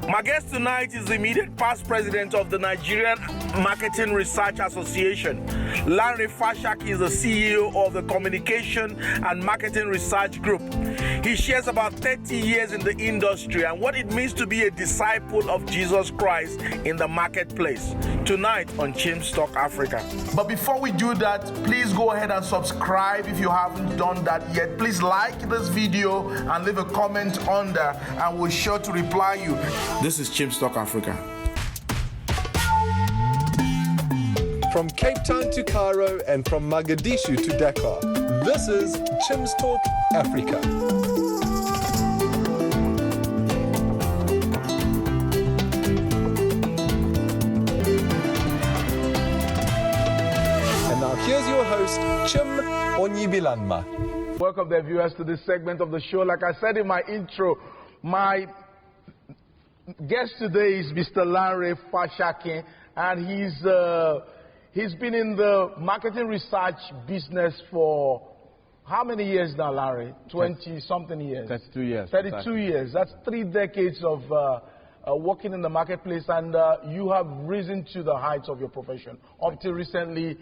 My guest tonight is the immediate past president of the Nigerian Marketing Research Association. Lanre Fasakin is the CEO of the Communication and Marketing Research Group. He shares about 30 years in the industry and what it means to be a disciple of Jesus Christ in the marketplace. Tonight on Chim's Talk Africa. But before we do that, please go ahead and subscribe if you haven't done that yet. Please like this video and leave a comment under, and we'll sure to reply you. This is Chim's Talk Africa. From Cape Town to Cairo and from Mogadishu to Dakar, this is Chim's Talk Africa. And now here's your host, Chim Onyibilanma. Welcome, the viewers, to this segment of the show. Like I said in my intro, my guest today is Mr. Lanre Fasakin, and he's been in the marketing research business for how many years now, Lanre? 20-something years. 32 years. 32 years. That's 3 decades of working in the marketplace, and you have risen to the heights of your profession. Up till recently,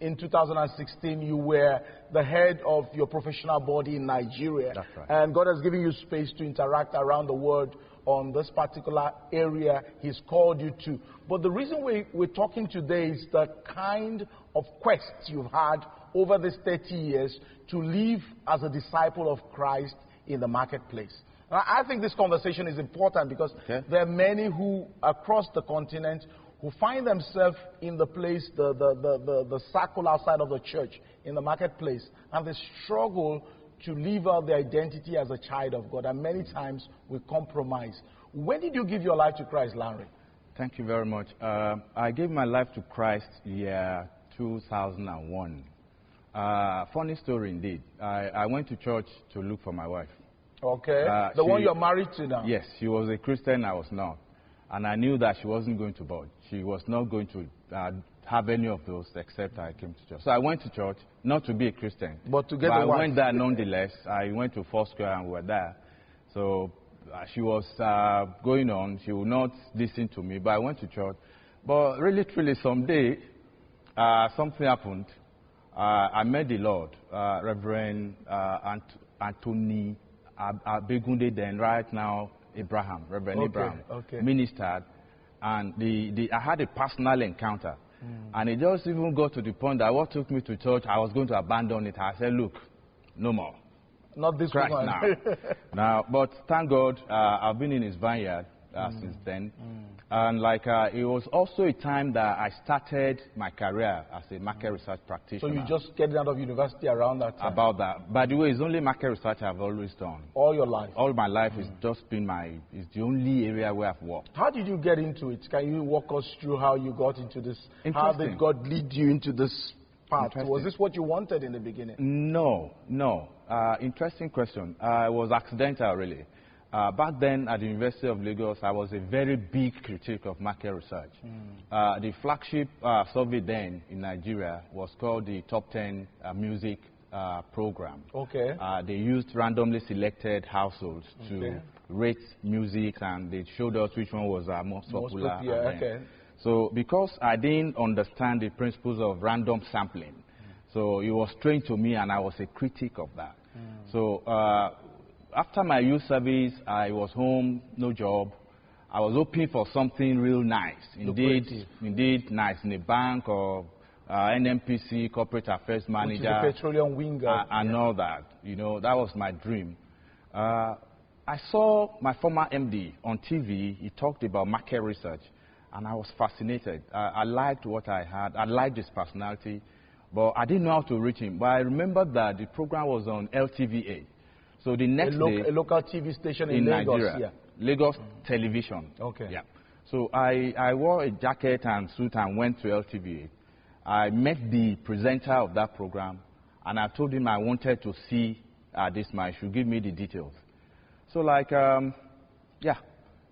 in 2016, you were the head of your professional body in Nigeria. That's right. And God has given you space to interact around the world on this particular area He's called you to. But the reason we're talking today is the kind of quest you've had over these 30 years to live as a disciple of Christ in the marketplace. And I think this conversation is important because there are many who, across the continent, who find themselves in the place, the circle outside of the church, in the marketplace, and they struggle to live out their identity as a child of God, and many times we compromise. When did you give your life to Christ, Lanre? Thank you very much. I gave my life to Christ year 2001. Funny story indeed. I went to church to look for my wife. Okay. The one you're married to now? Yes, she was a Christian, I was not. And I knew that she wasn't going to budge. She was not going to have any of those except I came to church. So I went to church, not to be a Christian. But to get but the wife. I went there nonetheless. I went to Foursquare and we were there. So she was going on. She would not listen to me, but I went to church. But really, truly, someday, something happened. I met the Lord, Reverend Anthony Abegunde, then right now, Reverend Abraham, ministered, and I had a personal encounter. And it just even got to the point that what took me to church, I was going to abandon it. I said, look, no more. Not this Christ one. now, but thank God, I've been in his vineyard since then. And it was also a time that I started my career as a market research practitioner. So you just getting out of university around that time? About that. By the way, it's only market research I've always done. All your life? All my life has just been it's the only area where I've worked. How did you get into it? Can you walk us through how you got into this? How did God lead you into this path? Was this what you wanted in the beginning? No. Interesting question. It was accidental, really. Back then at the University of Lagos, I was a very big critic of market research. The flagship survey then in Nigeria was called the Top 10 Music Program. Okay. They used randomly selected households to rate music, and they showed us which one was most popular. Okay. So because I didn't understand the principles of random sampling, so it was strange to me, and I was a critic of that. So after my youth service, I was home, no job. I was hoping for something real nice, indeed nice, in a bank or NMPC, corporate affairs manager, which is a petroleum winger, and all that. That was my dream. I saw my former MD on TV. He talked about market research, and I was fascinated. I liked what I had. I liked his personality, but I didn't know how to reach him. But I remember that the program was on LTVA. So the next day, a local TV station in Lagos, Nigeria, Lagos Television. Okay. Yeah. So I wore a jacket and suit and went to LTVA. I met the presenter of that program, and I told him I wanted to see this man. He should give me the details. So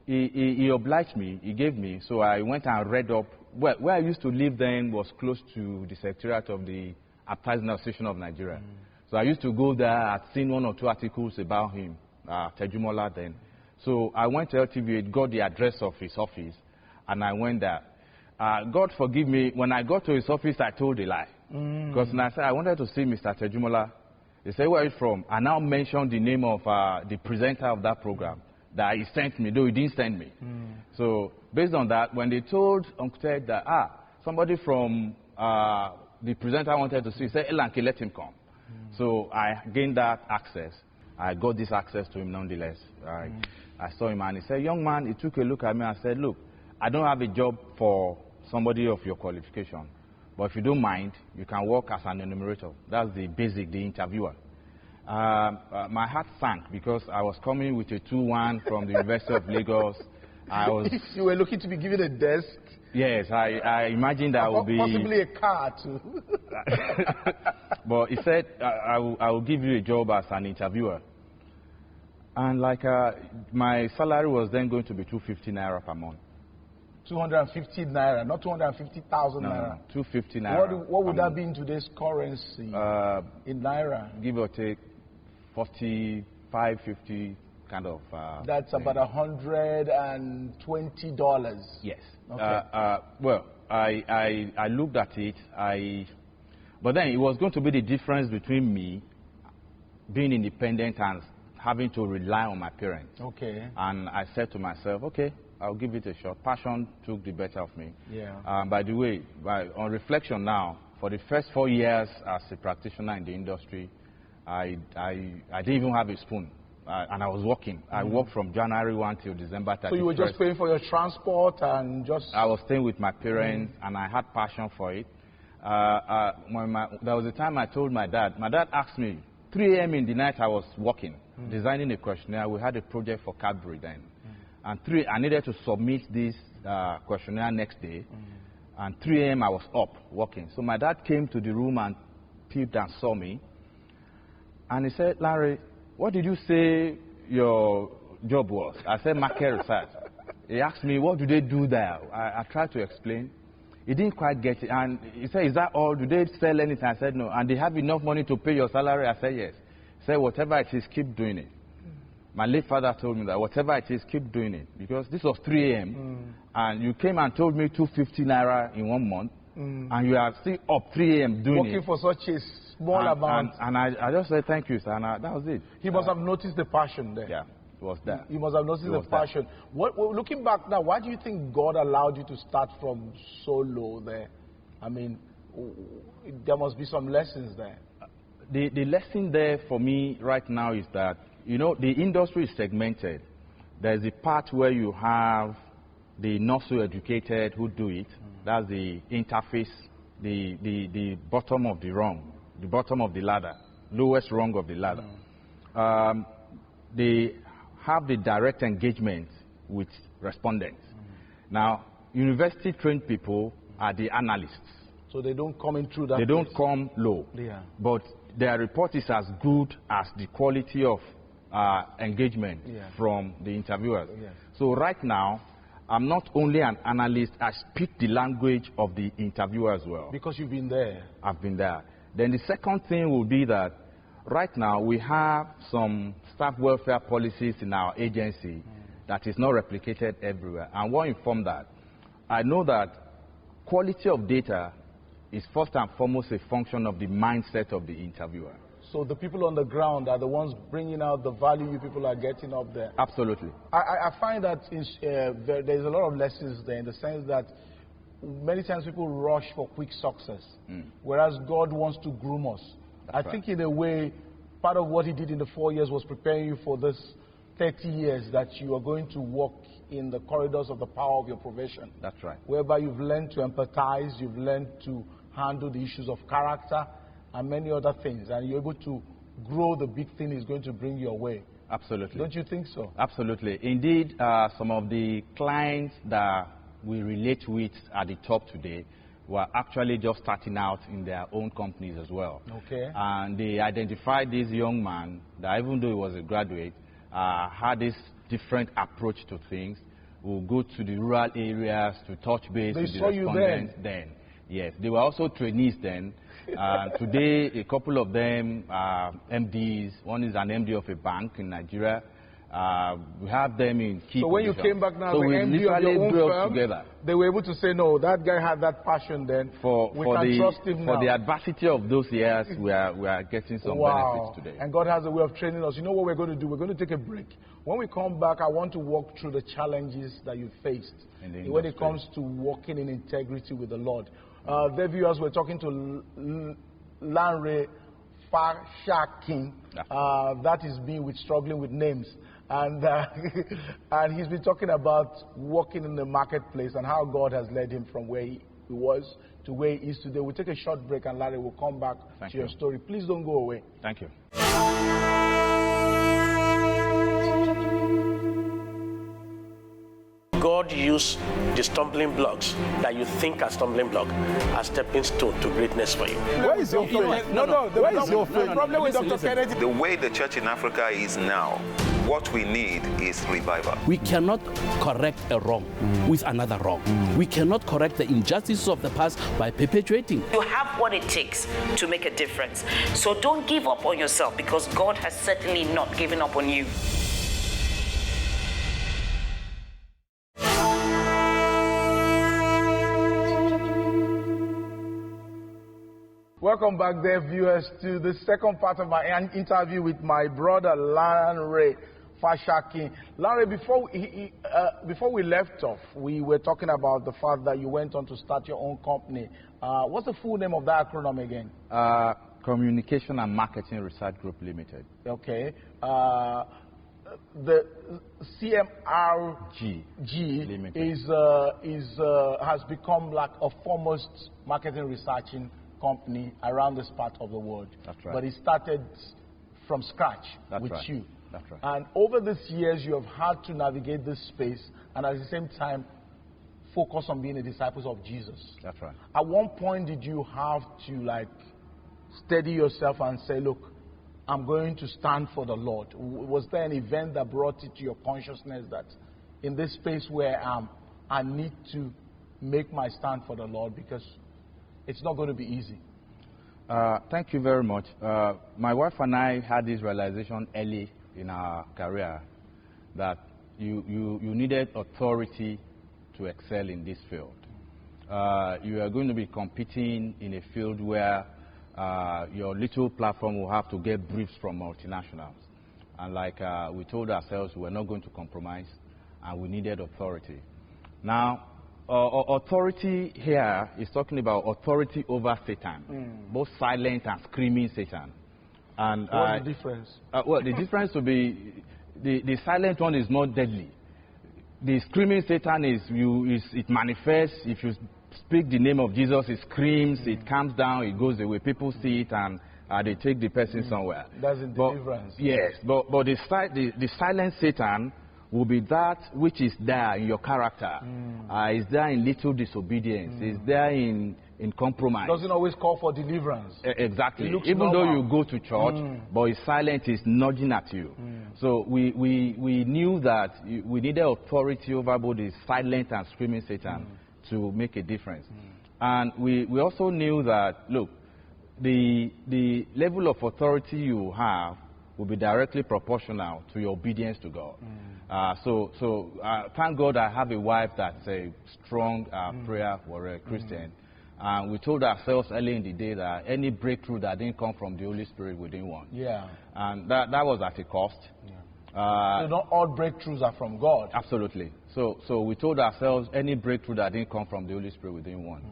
he obliged me. He gave me. So I went and read up. Well, where I used to live then was close to the Secretariat of the Advertising Association of Nigeria. So I used to go there. I'd seen 1 or 2 articles about him, Tejumola then. So I went to LTV, got the address of his office, and I went there. God forgive me, when I got to his office, I told a lie. Because when I said I wanted to see Mr. Tejumola, he said, where are you from? I now mentioned the name of the presenter of that program that he sent me, though he didn't send me. So based on that, when they told Uncle Ted that, somebody from the presenter I wanted to see, he said, Elanke, let him come. So I gained that access. I got this access to him nonetheless. I saw him and he said, young man, he took a look at me and said, look, I don't have a job for somebody of your qualification. But if you don't mind, you can work as an enumerator. That's the basic, the interviewer. My heart sank because I was coming with a 2-1 from the University of Lagos. You were looking to be given a desk? Yes, I imagined that would be... Possibly a car, too. But he said, I will give you a job as an interviewer. And like, my salary was then going to be 250 naira per month. 250 naira, not 250,000 naira. No, 250 naira. What would that be in today's currency? In naira? Give or take 45, 50 kind of. That's thing. about $120. Yes. Okay. Well, I looked at it. But then it was going to be the difference between me being independent and having to rely on my parents. Okay. And I said to myself, okay, I'll give it a shot. Passion took the better of me. Yeah. By the way, on reflection now, for the first 4 years as a practitioner in the industry, I didn't even have a spoon. And I was working. I worked from January 1 till December 31st. So you were just paying for your transport and just... I was staying with my parents and I had passion for it. There was a time I told my dad. My dad asked me, 3 a.m. in the night I was working, designing a questionnaire. We had a project for Cadbury then. And I needed to submit this questionnaire next day. And 3 a.m. I was up working. So my dad came to the room and peeped and saw me. And he said, Lanre, what did you say your job was? I said, market research. He asked me, what do they do there? I tried to explain. He didn't quite get it. And he said, is that all? Do they sell anything? I said, no. And they have enough money to pay your salary? I said, yes. He said, whatever it is, keep doing it. My late father told me that whatever it is, keep doing it. Because this was 3 a.m. And you came and told me 250 naira in 1 month. And you are still up 3 a.m. doing working it. for such a small amount. And I just said, thank you, sir. And that was it. He must have noticed the passion there. Yeah, it was there. You must have noticed the passion. Looking back now, why do you think God allowed you to start from so low there? I mean, there must be some lessons there. The lesson there for me right now is that, you know, the industry is segmented. There's a part where you have the not so educated who do it. That's the interface, the bottom of the rung, the bottom of the ladder, lowest rung of the ladder. They have the direct engagement with respondents. Now, university-trained people are the analysts. So they don't come in through that. They don't come low. Yeah. But their report is as good as the quality of engagement from the interviewers. Yeah. So right now, I'm not only an analyst, I speak the language of the interviewer as well. Because you've been there. I've been there. Then the second thing will be that right now we have some staff welfare policies in our agency that is not replicated everywhere. And what informed that? I know that quality of data is first and foremost a function of the mindset of the interviewer. So the people on the ground are the ones bringing out the value you people are getting up there. Absolutely. I find that there's a lot of lessons there in the sense that many times people rush for quick success, whereas God wants to groom us. I think in a way, part of what he did in the 4 years was preparing you for this 30 years that you are going to walk in the corridors of the power of your profession. That's right. Whereby you've learned to empathize, you've learned to handle the issues of character, and many other things, and you're able to grow the big thing is going to bring your way. Absolutely. Don't you think so? Absolutely. Indeed, some of the clients that we relate with at the top today were actually just starting out in their own companies as well. Okay. And they identified this young man that even though he was a graduate, had this different approach to things. We'll go to the rural areas to touch base with the respondents then. Yes, they were also trainees then. Today, a couple of them are MDs. One is an MD of a bank in Nigeria. We have them in key So when positions. you came back now, so the we MD of your literally own built firm, together. they were able to say, no, that guy had that passion then. We can trust him now. For the adversity of those years, we are getting some benefits today. And God has a way of training us. You know what we're going to do? We're going to take a break. When we come back, I want to walk through the challenges that you faced when it comes to walking in integrity with the Lord. Dear viewers, we're talking to Lanre Fasakin. That is me with struggling with names. And and he's been talking about walking in the marketplace and how God has led him from where he was to where he is today. We'll take a short break and Larry will come back to your story. Please don't go away. Thank you. God used the stumbling blocks that you think are stumbling block as stepping stone to greatness for you. Where is your faith? Where is your faith? The problem with Dr. Kennedy. The way the church in Africa is now, what we need is revival. We cannot correct a wrong with another wrong. We cannot correct the injustices of the past by perpetuating. You have what it takes to make a difference. So don't give up on yourself, because God has certainly not given up on you. Welcome back there, viewers, to the second part of my interview with my brother, Lanre Fasakin. Lanre, before we left off, we were talking about the fact that you went on to start your own company. What's the full name of that acronym again? Communication and Marketing Research Group Limited. Okay. The CMRG has become like a foremost marketing researching company around this part of the world. That's right. But it started from scratch with you. That's right. And over these years, you have had to navigate this space and at the same time focus on being a disciple of Jesus. That's right. At one point, did you have to steady yourself and say, look, I'm going to stand for the Lord? Was there an event that brought it to your consciousness that in this space where I am, I need to make my stand for the Lord, because it's not going to be easy? Thank you very much. My wife and I had this realization early in our career that you needed authority to excel in this field. You are going to be competing in a field where your little platform will have to get briefs from multinationals. And we told ourselves we were not going to compromise, and we needed authority. Now, authority here is talking about authority over Satan, both silent and screaming Satan. And what's the difference? Well, the difference will be the silent one is more deadly. The screaming Satan it manifests. If you speak the name of Jesus, it screams, it calms down, it goes away. People see it and they take the person somewhere. That's the difference. Yes, but the silent Satan will be that which is there in your character. Is there in little disobedience. Is there in compromise. Doesn't always call for deliverance. Exactly. Even though you go to church, but it's silent, it's nudging at you. So we knew that we needed authority over both the silent and screaming Satan to make a difference. And we also knew that, look, the level of authority you have will be directly proportional to your obedience to God. So thank God I have a wife that's a strong prayer warrior, Christian. And we told ourselves early in the day that any breakthrough that didn't come from the Holy Spirit, we didn't want. Yeah. And that was at a cost. So not all breakthroughs are from God. Absolutely. So we told ourselves any breakthrough that didn't come from the Holy Spirit, we didn't want.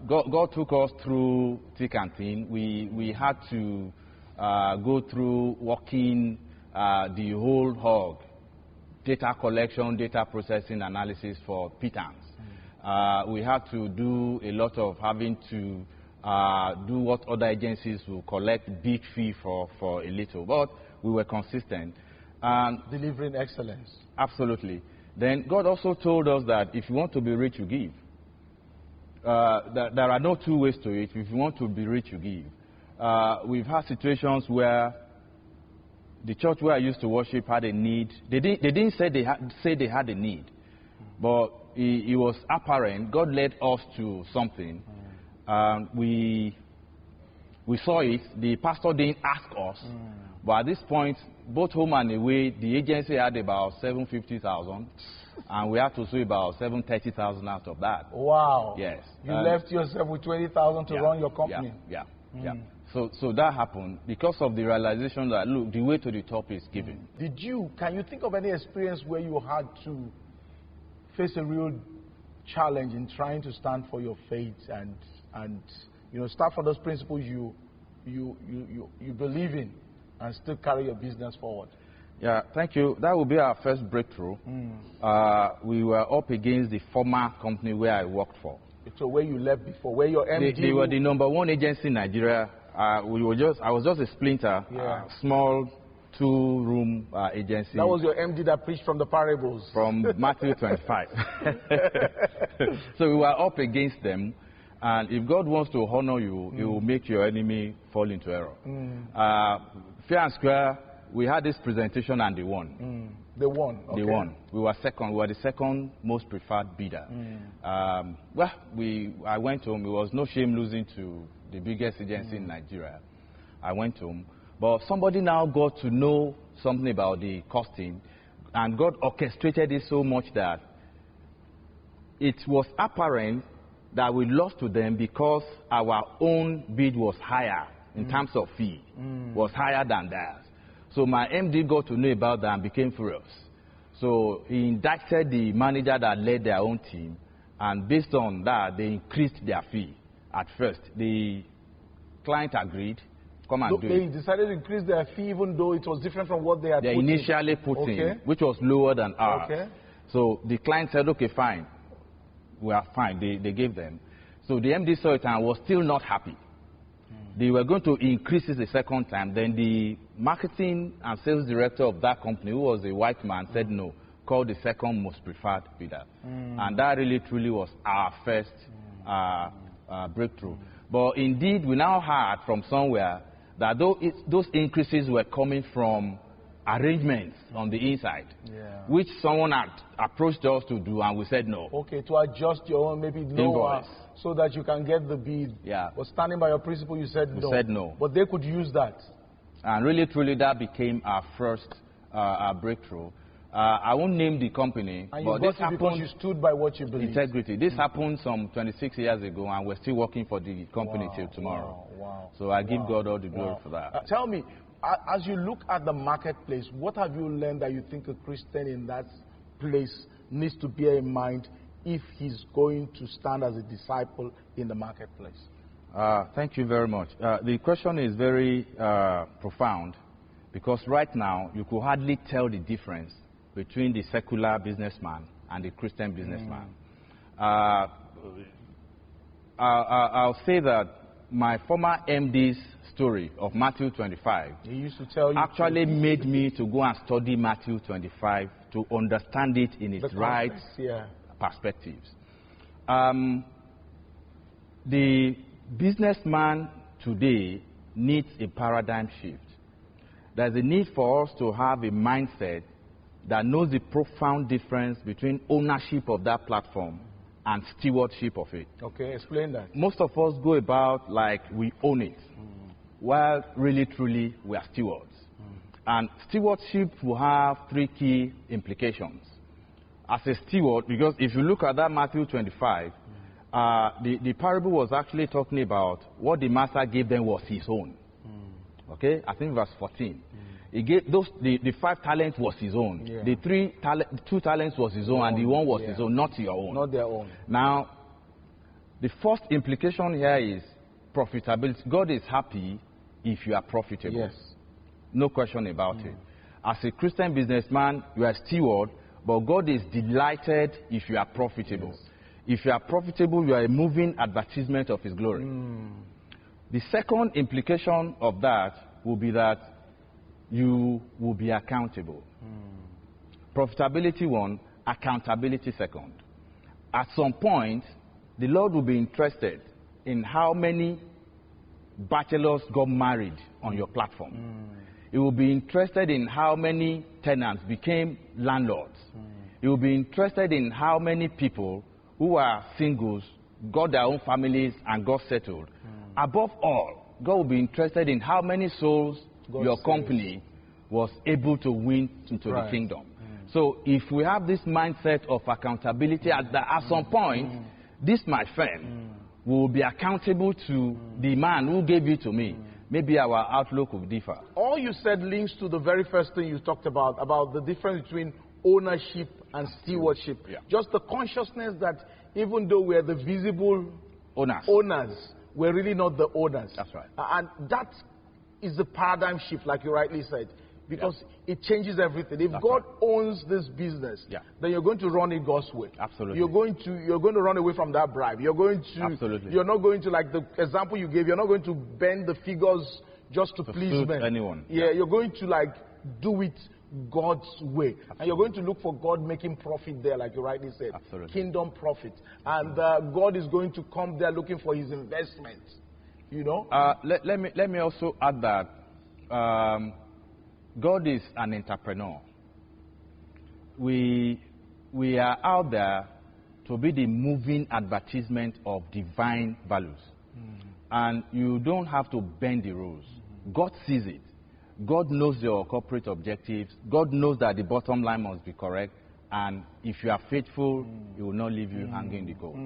God took us through thick and thin. We had to go through working the whole hog, data collection, data processing, analysis for pitons. We had to do a lot of having to do what other agencies will collect big fee for a little, but we were consistent. Delivering excellence. Absolutely. Then God also told us that if you want to be rich, you give. There are no two ways to it. If you want to be rich, you give. We've had situations where the church where I used to worship had a need. They didn't say they had a need, but it was apparent. God led us to something. We We saw it. The pastor didn't ask us. But at this point, both home and away, the agency had about 750,000. And we had to sue about 730,000 out of that. Wow. Yes. You left yourself with 20,000 to run your company. Yeah. So that happened because of the realization that, look, the way to the top is giving. Can you think of any experience where you had to face a real challenge in trying to stand for your faith and start for those principles you believe in and still carry your business forward? Yeah, thank you. That will be our first breakthrough. We were up against the former company where I worked for. So where you left before, where your MD... They were the #1 agency in Nigeria. I was just a splinter, small 2-room agency. That was your MD that preached from the parables. From Matthew 25. So we were up against them. And if God wants to honor you, He will make your enemy fall into error. Fair and square, we had this presentation and they won. They won. Okay. They won. We were second. We were the second most preferred bidder. I went home. It was no shame losing to the biggest agency in Nigeria. I went home. But somebody now got to know something about the costing, and God orchestrated it so much that it was apparent that we lost to them because our own bid was higher in terms of fee, was higher than theirs. So my MD got to know about that and became furious. So he indicted the manager that led their own team, and based on that, they increased their fee at first. The client agreed, come and do it. They decided to increase their fee even though it was different from what they had initially put in, which was lower than ours. Okay. So the client said, okay, fine. We are fine. They gave them. So the MD saw it and was still not happy. They were going to increase it the second time. Then the marketing and sales director of that company, who was a white man, said no, call the second most preferred bidder. And that really truly was our first breakthrough. But indeed, we now heard from somewhere that those increases were coming from arrangements on the inside, which someone had approached us to do, and we said no. Okay, to adjust your own maybe lower so that you can get the bid. Yeah. But standing by your principle, you said no. We said no. But they could use that. And really, truly, that became our first breakthrough. I won't name the company, and but this happened because you stood by what you believe. Integrity. This happened some 26 years ago, and we're still working for the company till tomorrow. Wow. So I give God all the glory for that. Tell me, as you look at the marketplace, what have you learned that you think a Christian in that place needs to bear in mind if he's going to stand as a disciple in the marketplace? Thank you very much. The question is very profound, because right now you could hardly tell the difference between the secular businessman and the Christian businessman. I'll say that my former MD's story of Matthew 25 he used to tell you actually made me to go and study Matthew 25 to understand it in its right perspectives. The businessman today needs a paradigm shift. There's a need for us to have a mindset that knows the profound difference between ownership of that platform and stewardship of it. Okay, explain that. Most of us go about like we own it, while really, truly, we are stewards. And stewardship will have 3 key implications. As a steward, because if you look at that Matthew 25, the parable was actually talking about what the master gave them was his own. Okay, I think verse 14. He gave the 5 talents was his own. The 2 talents was his own, and the 1 was his own, not your own. Not their own. Now, the first implication here is profitability. God is happy if you are profitable. Yes. No question about it. As a Christian businessman, you are a steward, but God is delighted if you are profitable. Yes. If you are profitable, you are a moving advertisement of His glory. The second implication of that will be that you will be accountable. Profitability 1, accountability 2nd. At some point, the Lord will be interested in how many bachelors got married on your platform. He will be interested in how many tenants became landlords. He will be interested in how many people who are singles got their own families and got settled. Above all, God will be interested in how many souls God your saves. company was able to win into the kingdom. So if we have this mindset of accountability, at some point, this, my friend, will be accountable to the man who gave it to me. Maybe our outlook will differ. All you said links to the very first thing you talked about the difference between ownership and stewardship. Yeah. Just the consciousness that even though we're the visible owners, we're really not the owners. That's right. And that is the paradigm shift, like you rightly said, because it changes everything. If God owns this business, then you're going to run it God's way. Absolutely. You're going to run away from that bribe. You're going to Absolutely. You're not going to, like the example you gave, you're not going to bend the figures just to please men. Anyone. Yeah, you're going to like do it God's way. And you're going to look for God making profit there, like you rightly said. Absolutely. Kingdom profit. And God is going to come there looking for his investment. You know? Let me also add that God is an entrepreneur. We are out there to be the moving advertisement of divine values. And you don't have to bend the rules. God sees it. God knows your corporate objectives. God knows that the bottom line must be correct. And if you are faithful, he will not leave you hanging the coal.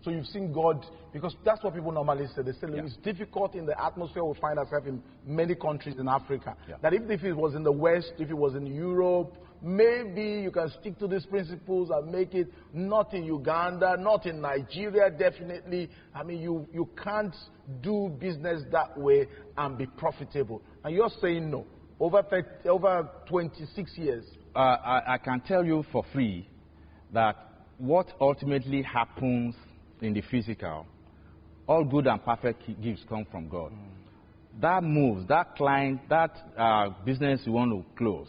So you've seen God, because that's what people normally say. They say it's difficult in the atmosphere we find ourselves in many countries in Africa. That if it was in the West, if it was in Europe, maybe you can stick to these principles and make it. Not in Uganda, not in Nigeria, definitely. I mean, you can't do business that way and be profitable. And you're saying no. Over 26 years. I can tell you for free that what ultimately happens in the physical, all good and perfect gifts come from God. That moves, that client, that business you want to close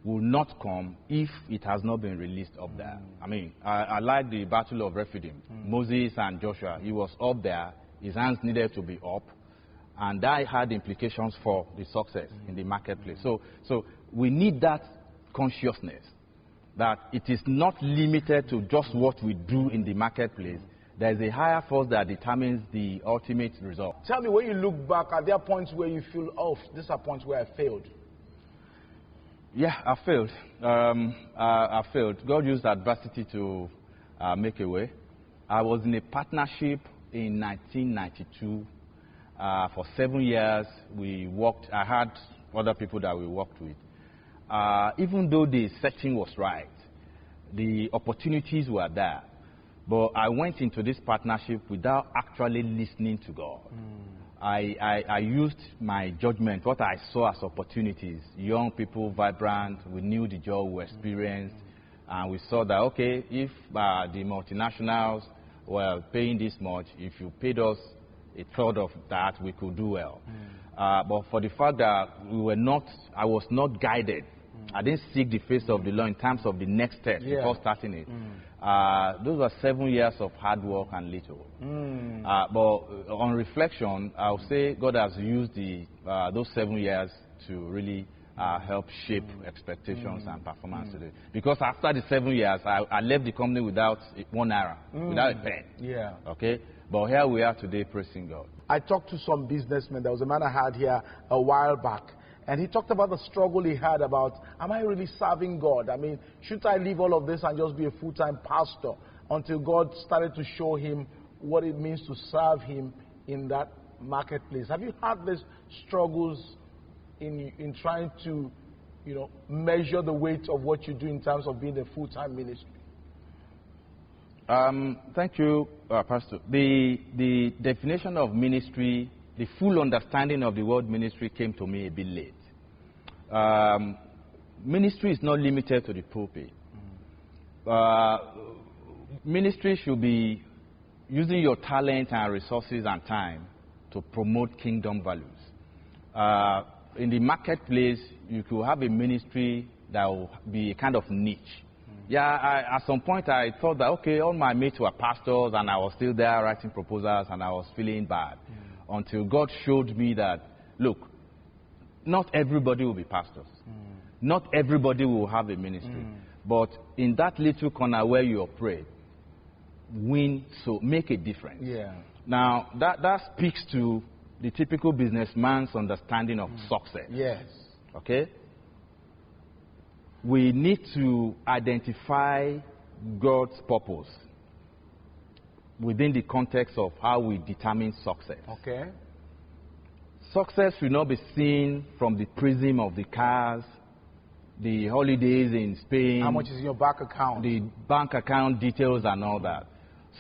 will not come if it has not been released up there. I mean, I like the Battle of Rephidim. Moses and Joshua, he was up there, his hands needed to be up, and that had implications for the success in the marketplace. So we need that consciousness that it is not limited to just what we do in the marketplace. There is a higher force that determines the ultimate result. Tell me, when you look back, are there points where you feel, oh, these are points where I failed? Yeah, I failed. I failed. God used adversity to make a way. I was in a partnership in 1992. For 7 years, we worked. I had other people that we worked with. Even though the setting was right, the opportunities were there, but I went into this partnership without actually listening to God. I used my judgment, what I saw as opportunities. Young people, vibrant, we knew the job we experienced, and we saw that, okay, if the multinationals were paying this much, if you paid us a third of that, we could do well. But for the fact that I was not guided, I didn't seek the face of the Lord in terms of the next step before starting it. Those were 7 years of hard work and little. But on reflection, I'll say God has used those 7 years to really help shape expectations and performance today. Because after the 7 years, I left the company without 1 naira, without a pen. Okay? But here we are today praising God. I talked to some businessmen. There was a man I had here a while back, and he talked about the struggle he had about, am I really serving God? I mean, should I leave all of this and just be a full-time pastor? Until God started to show him what it means to serve him in that marketplace. Have you had these struggles in trying to, measure the weight of what you do in terms of being a full-time ministry? Thank you, Pastor. The definition of ministry, the full understanding of the word ministry came to me a bit late. Ministry is not limited to the pulpit. Ministry should be using your talent and resources and time to promote kingdom values. In the marketplace, you could have a ministry that will be a kind of niche. At some point I thought that, okay, all my mates were pastors and I was still there writing proposals and I was feeling bad. Until God showed me that, look, not everybody will be pastors. Not everybody will have a ministry. But in that little corner where you operate, make a difference. Now, that speaks to the typical businessman's understanding of success. Yes. Okay? We need to identify God's purpose within the context of how we determine success. Okay. Success should not be seen from the prism of the cars, the holidays in Spain. How much is in your bank account? The bank account details and all that.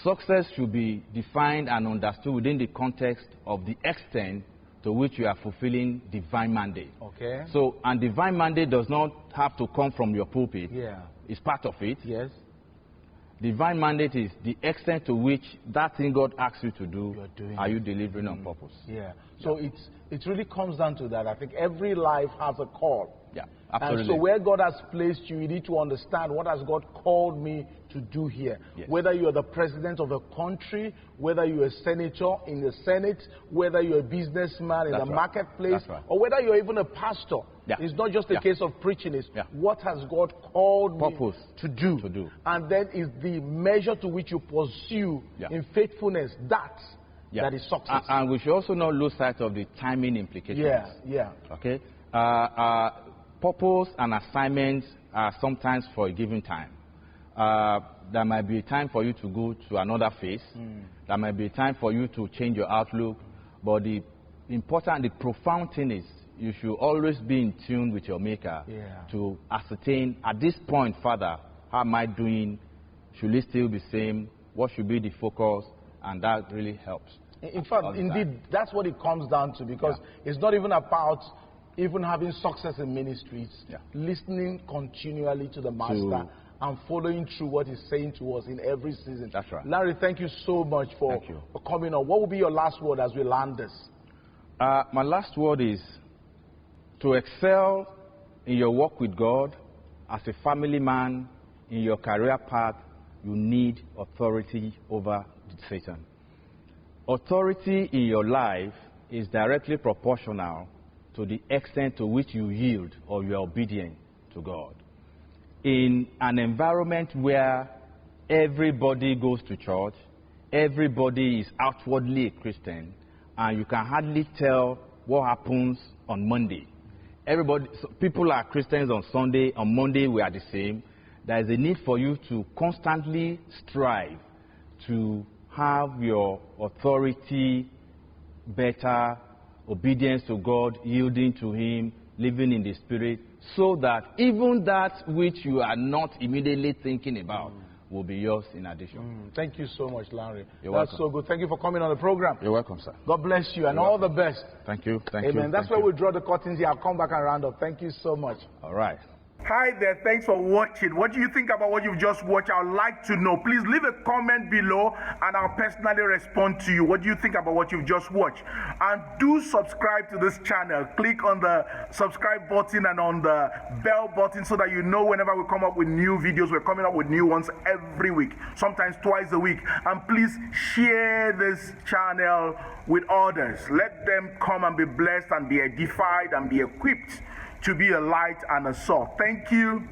Success should be defined and understood within the context of the extent to which you are fulfilling divine mandate. Okay. So, and divine mandate does not have to come from your pulpit. Yeah. It's part of it. Yes. Divine mandate is the extent to which that thing God asks you to do, are you delivering on purpose? Yeah. So it really comes down to that. I think every life has a call. Yeah, absolutely. And so where God has placed you, you need to understand, what has God called me to do here? Yes. Whether you're the president of a country, whether you're a senator in the Senate, whether you're a businessman in the marketplace, or whether you're even a pastor. Yeah. It's not just a case of preaching. It's what has God called me to do? And then is the measure to which you pursue in faithfulness, that is success. And we should also not lose sight of the timing implications. Yeah. Okay? Purpose and assignments are sometimes for a given time. There might be a time for you to go to another phase. There might be a time for you to change your outlook. But the important, the profound thing is, you should always be in tune with your Maker to ascertain, at this point, Father, how am I doing? Should it still be the same? What should be the focus? And that really helps. In fact, indeed, that's what it comes down to, because it's not even about even having success in ministry. It's listening continually to the Master and following through what he's saying to us in every season. That's right. Larry, thank you so much for coming on. What will be your last word as we land this? My last word is to excel in your work with God, as a family man, in your career path, you need authority over Satan. Authority in your life is directly proportional to the extent to which you yield or you are obedient to God. In an environment where everybody goes to church, everybody is outwardly a Christian, and you can hardly tell what happens on Monday. People are Christians on Sunday, on Monday we are the same. There is a need for you to constantly strive to have your authority better, obedience to God, yielding to Him, living in the Spirit, so that even that which you are not immediately thinking about will be yours in addition. Thank you so much, Lanre. You're That's welcome. so good. Thank you for coming on the program. You're welcome, sir. God bless you, and all the best. Thank you. Thank you. Amen. That's where we draw the curtains here. I'll come back and round up. Thank you so much. All right. Hi there, thanks for watching. What do you think about what you've just watched? I would like to know. Please leave a comment below and I'll personally respond to you. What do you think about what you've just watched? And do subscribe to this channel. Click on the subscribe button and on the bell button so that you know whenever we come up with new videos. We're coming up with new ones every week, sometimes twice a week. And please share this channel with others. Let them come and be blessed and be edified and be equipped to be a light and a salt. Thank you.